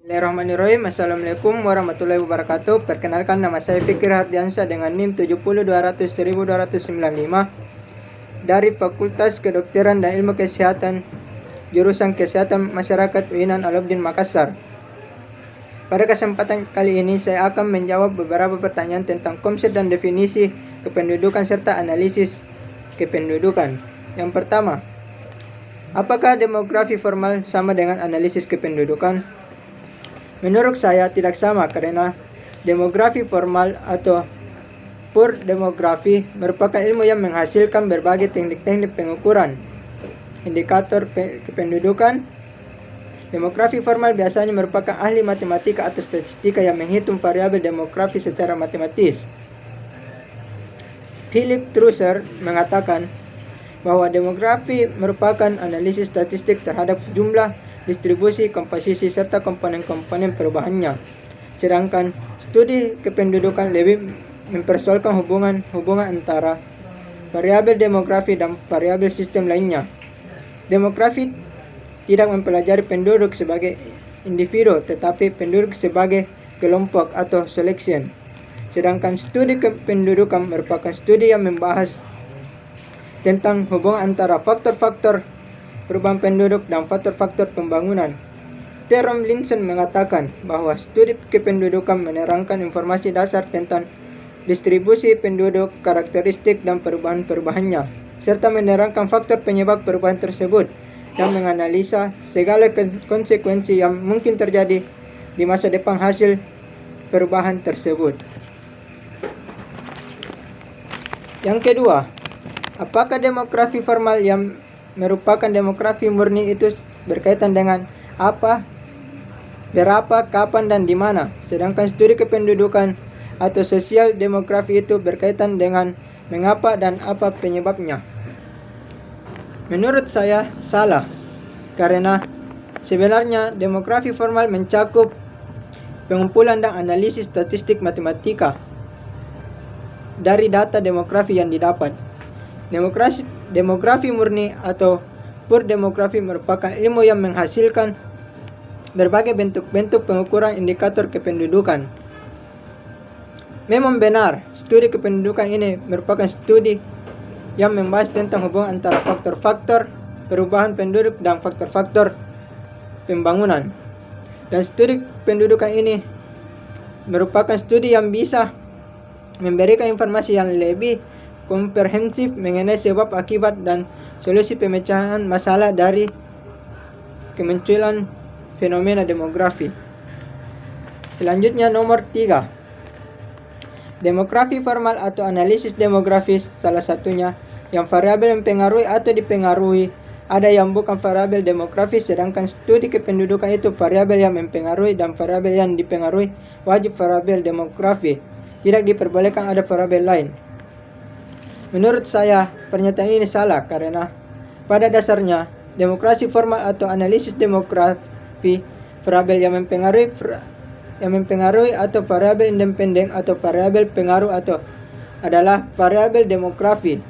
Bismillahirrahmanirrahim. Assalamualaikum warahmatullahi wabarakatuh. Perkenalkan, nama saya Fikri Hardiansyah dengan NIM 70200-1295 dari Fakultas Kedokteran dan Ilmu Kesehatan, jurusan Kesehatan Masyarakat UIN Alauddin Makassar. Pada kesempatan kali ini saya akan menjawab beberapa pertanyaan tentang konsep dan definisi kependudukan serta analisis kependudukan. Yang pertama, apakah demografi formal sama dengan analisis kependudukan? Menurut saya tidak sama, karena demografi formal atau pure demografi merupakan ilmu yang menghasilkan berbagai teknik-teknik pengukuran indikator kependudukan. Demografi formal biasanya merupakan ahli matematika atau statistika yang menghitung variabel demografi secara matematis. Philip Trusser mengatakan bahwa demografi merupakan analisis statistik terhadap jumlah, distribusi, komposisi, serta komponen-komponen perubahannya. Sedangkan studi kependudukan lebih mempersoalkan hubungan antara variabel demografi dan variabel sistem lainnya. Demografi tidak mempelajari penduduk sebagai individu, tetapi penduduk sebagai kelompok atau selection. Sedangkan studi kependudukan merupakan studi yang membahas tentang hubungan antara faktor-faktor perubahan penduduk dan faktor-faktor pembangunan. Theron Linson mengatakan bahwa studi kependudukan menerangkan informasi dasar tentang distribusi penduduk, karakteristik, dan perubahan-perubahannya, serta menerangkan faktor penyebab perubahan tersebut dan menganalisa segala konsekuensi yang mungkin terjadi di masa depan hasil perubahan tersebut. Yang kedua, apakah demografi formal yang merupakan demografi murni itu berkaitan dengan apa, berapa, kapan, dan di mana? Sedangkan studi kependudukan atau sosial demografi itu berkaitan dengan mengapa dan apa penyebabnya. Menurut saya salah, karena sebenarnya demografi formal mencakup pengumpulan dan analisis statistik matematika dari data demografi yang didapat. Demografi murni atau pure demografi merupakan ilmu yang menghasilkan berbagai bentuk-bentuk pengukuran indikator kependudukan. Memang benar, studi kependudukan ini merupakan studi yang membahas tentang hubungan antara faktor-faktor perubahan penduduk dan faktor-faktor pembangunan. Dan studi kependudukan ini merupakan studi yang bisa memberikan informasi yang lebih komprehensif mengenai sebab akibat dan solusi pemecahan masalah dari kemunculan fenomena demografi. Selanjutnya, nomor 3. Demografi formal atau analisis demografis, salah satunya yang variabel mempengaruhi atau dipengaruhi. Ada yang bukan variabel demografis, sedangkan studi kependudukan itu variabel yang mempengaruhi dan variabel yang dipengaruhi wajib variabel demografi. Tidak diperbolehkan ada variabel lain. Menurut saya, pernyataan ini salah, karena pada dasarnya demografi formal atau analisis demografi variabel yang mempengaruhi atau variabel independen atau variabel pengaruh atau adalah variabel demografi.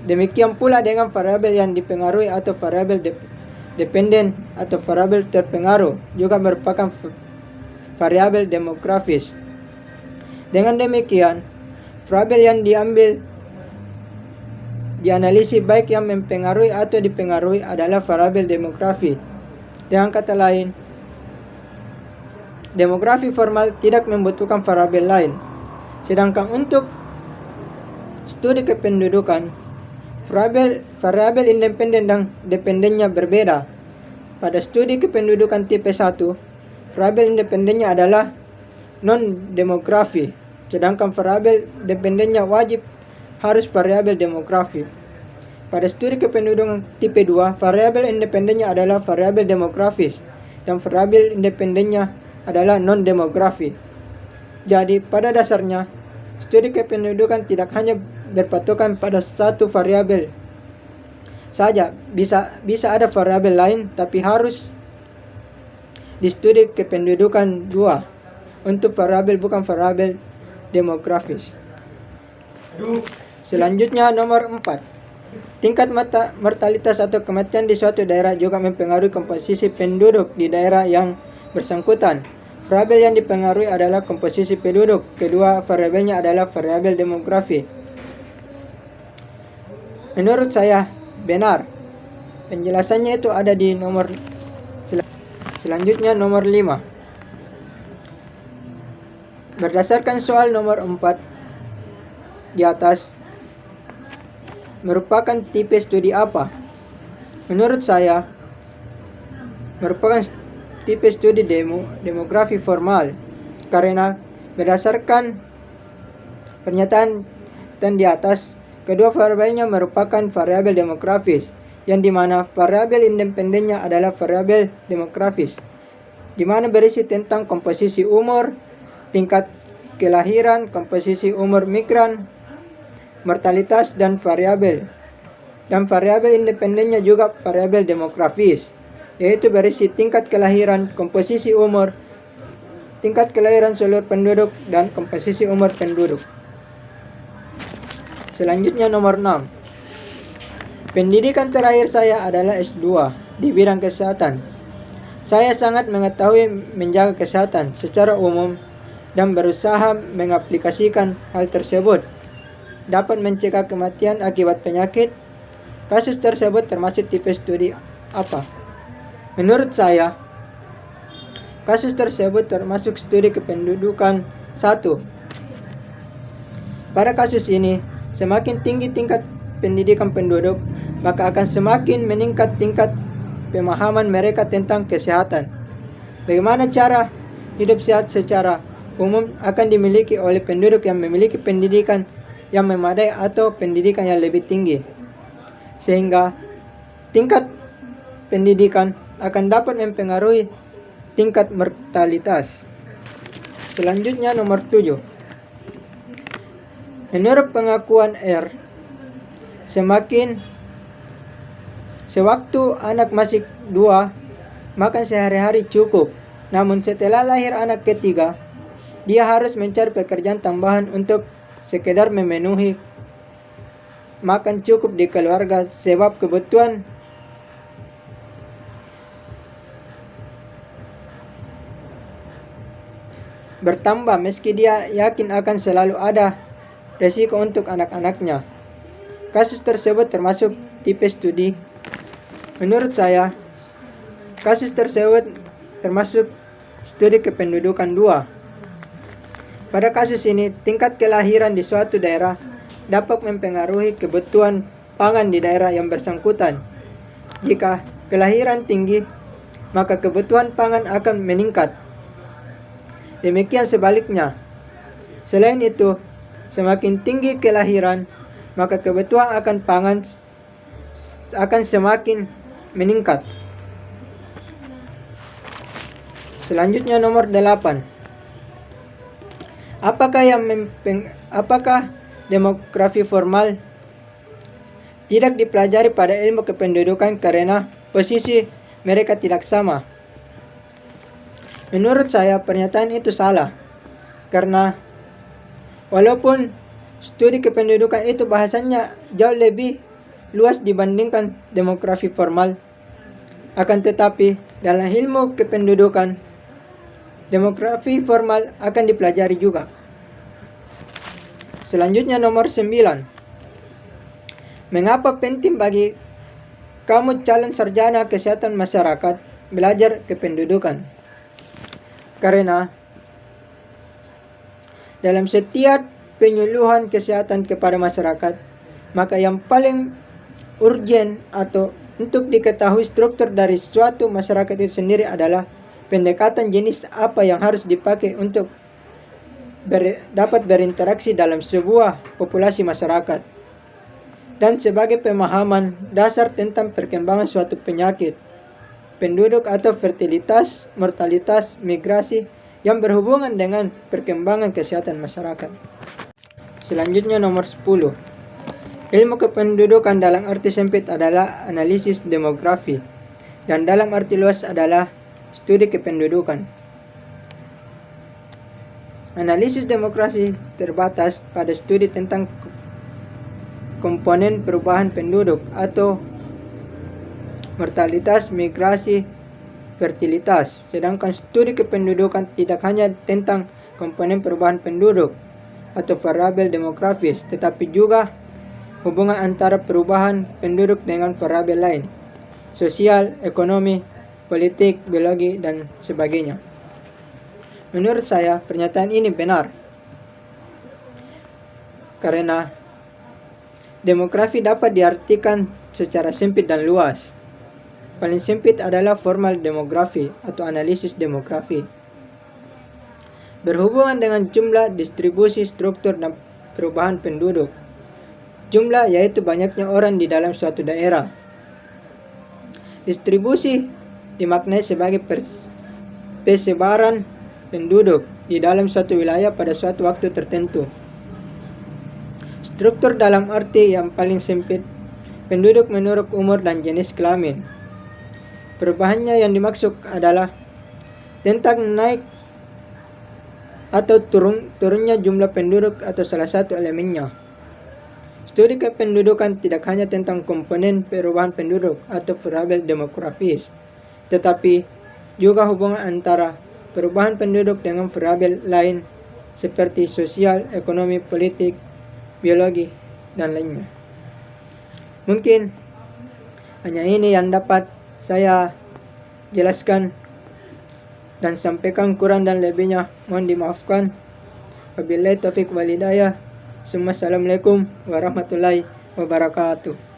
Demikian pula dengan variabel yang dipengaruhi atau variabel dependen atau variabel terpengaruh juga merupakan variabel demografis. Dengan demikian, variabel yang dianalisis baik yang mempengaruhi atau dipengaruhi adalah variabel demografi. Dengan kata lain, demografi formal tidak membutuhkan variabel lain. Sedangkan untuk studi kependudukan, variabel independen dan dependennya berbeda. Pada studi kependudukan tipe 1, variabel independennya adalah non-demografi, sedangkan variabel dependennya wajib harus variabel demografi. Pada studi kependudukan tipe 2, variabel independennya adalah variabel demografis dan variabel independennya adalah non-demografi. Jadi pada dasarnya, studi kependudukan tidak hanya berpatokan pada satu variabel saja, bisa ada variabel lain, tapi harus di studi kependudukan 2 untuk variabel bukan variabel demografis. Selanjutnya, nomor 4. Tingkat mortalitas atau kematian di suatu daerah juga mempengaruhi komposisi penduduk di daerah yang bersangkutan. Variabel yang dipengaruhi adalah komposisi penduduk. Kedua variabelnya adalah variabel demografi. Menurut saya benar. Penjelasannya itu ada di nomor selanjutnya nomor 5. Berdasarkan soal nomor 4 di atas, merupakan tipe studi apa? Menurut saya, merupakan tipe studi demografi formal, karena berdasarkan pernyataan dan di atas, kedua variabelnya merupakan variabel demografis, yang dimana variabel independennya adalah variabel demografis, dimana berisi tentang komposisi umur, tingkat kelahiran, komposisi umur migran, mortalitas, dan variabel. Dan variabel independennya juga variabel demografis, yaitu berisi tingkat kelahiran, komposisi umur, tingkat kelahiran seluruh penduduk, dan komposisi umur penduduk. Selanjutnya nomor 6. Pendidikan terakhir saya adalah S2 di bidang kesehatan. Saya sangat mengetahui menjaga kesehatan secara umum dan berusaha mengaplikasikan hal tersebut dapat mencegah kematian akibat penyakit. Kasus tersebut termasuk tipe studi apa? Menurut saya, kasus tersebut termasuk studi kependudukan 1. Pada kasus ini, semakin tinggi tingkat pendidikan penduduk, maka akan semakin meningkat tingkat pemahaman mereka tentang kesehatan. Bagaimana cara hidup sehat secara umum akan dimiliki oleh penduduk yang memiliki pendidikan yang memadai atau pendidikan yang lebih tinggi, sehingga tingkat pendidikan akan dapat mempengaruhi tingkat mortalitas. Selanjutnya nomor 7. Menurut pengakuan R, sewaktu anak masih 2, makan sehari-hari cukup. Namun setelah lahir anak ketiga, dia harus mencari pekerjaan tambahan untuk sekedar memenuhi makan cukup di keluarga, sebab kebutuhan bertambah meski dia yakin akan selalu ada resiko untuk anak-anaknya. Kasus tersebut termasuk tipe studi. Menurut saya, kasus tersebut termasuk studi kependudukan 2. Pada kasus ini, tingkat kelahiran di suatu daerah dapat mempengaruhi kebutuhan pangan di daerah yang bersangkutan. Jika kelahiran tinggi, maka kebutuhan pangan akan meningkat. Demikian sebaliknya. Selain itu, semakin tinggi kelahiran, maka kebutuhan akan pangan akan semakin meningkat. Selanjutnya nomor 8. Apakah demografi formal tidak dipelajari pada ilmu kependudukan karena posisi mereka tidak sama? Menurut saya, pernyataan itu salah, karena walaupun studi kependudukan itu bahasanya jauh lebih luas dibandingkan demografi formal, akan tetapi dalam ilmu kependudukan, demografi formal akan dipelajari juga. Selanjutnya nomor 9. Mengapa penting bagi kamu calon sarjana kesehatan masyarakat belajar kependudukan? Karena dalam setiap penyuluhan kesehatan kepada masyarakat, maka yang paling urgen atau untuk diketahui struktur dari suatu masyarakat itu sendiri adalah pendekatan jenis apa yang harus dipakai untuk dapat berinteraksi dalam sebuah populasi masyarakat, dan sebagai pemahaman dasar tentang perkembangan suatu penyakit, penduduk atau fertilitas, mortalitas, migrasi yang berhubungan dengan perkembangan kesehatan masyarakat. Selanjutnya nomor 10. Ilmu kependudukan dalam arti sempit adalah analisis demografi, dan dalam arti luas adalah studi kependudukan. Analisis demografi terbatas pada studi tentang komponen perubahan penduduk atau mortalitas, migrasi, fertilitas. Sedangkan studi kependudukan tidak hanya tentang komponen perubahan penduduk atau variabel demografis, tetapi juga hubungan antara perubahan penduduk dengan variabel lain, sosial, ekonomi, politik, biologi, dan sebagainya. Menurut saya, pernyataan ini benar karena demografi dapat diartikan secara sempit dan luas. Paling sempit adalah formal demografi atau analisis demografi. Berhubungan dengan jumlah, distribusi, struktur, dan perubahan penduduk. Jumlah yaitu banyaknya orang di dalam suatu daerah. Distribusi dimaknai sebagai persebaran penduduk di dalam suatu wilayah pada suatu waktu tertentu. Struktur dalam arti yang paling sempit, penduduk menurut umur dan jenis kelamin. Perubahannya yang dimaksud adalah tentang naik atau turunnya jumlah penduduk atau salah satu elemennya. Studi kependudukan tidak hanya tentang komponen perubahan penduduk atau variabel demografis, tetapi juga hubungan antara perubahan penduduk dengan variabel lain seperti sosial, ekonomi, politik, biologi, dan lainnya. Mungkin hanya ini yang dapat saya jelaskan dan sampaikan, kurang dan lebihnya mohon dimaafkan. Wabillahi taufiq wal hidayah. Assalamualaikum warahmatullahi wabarakatuh.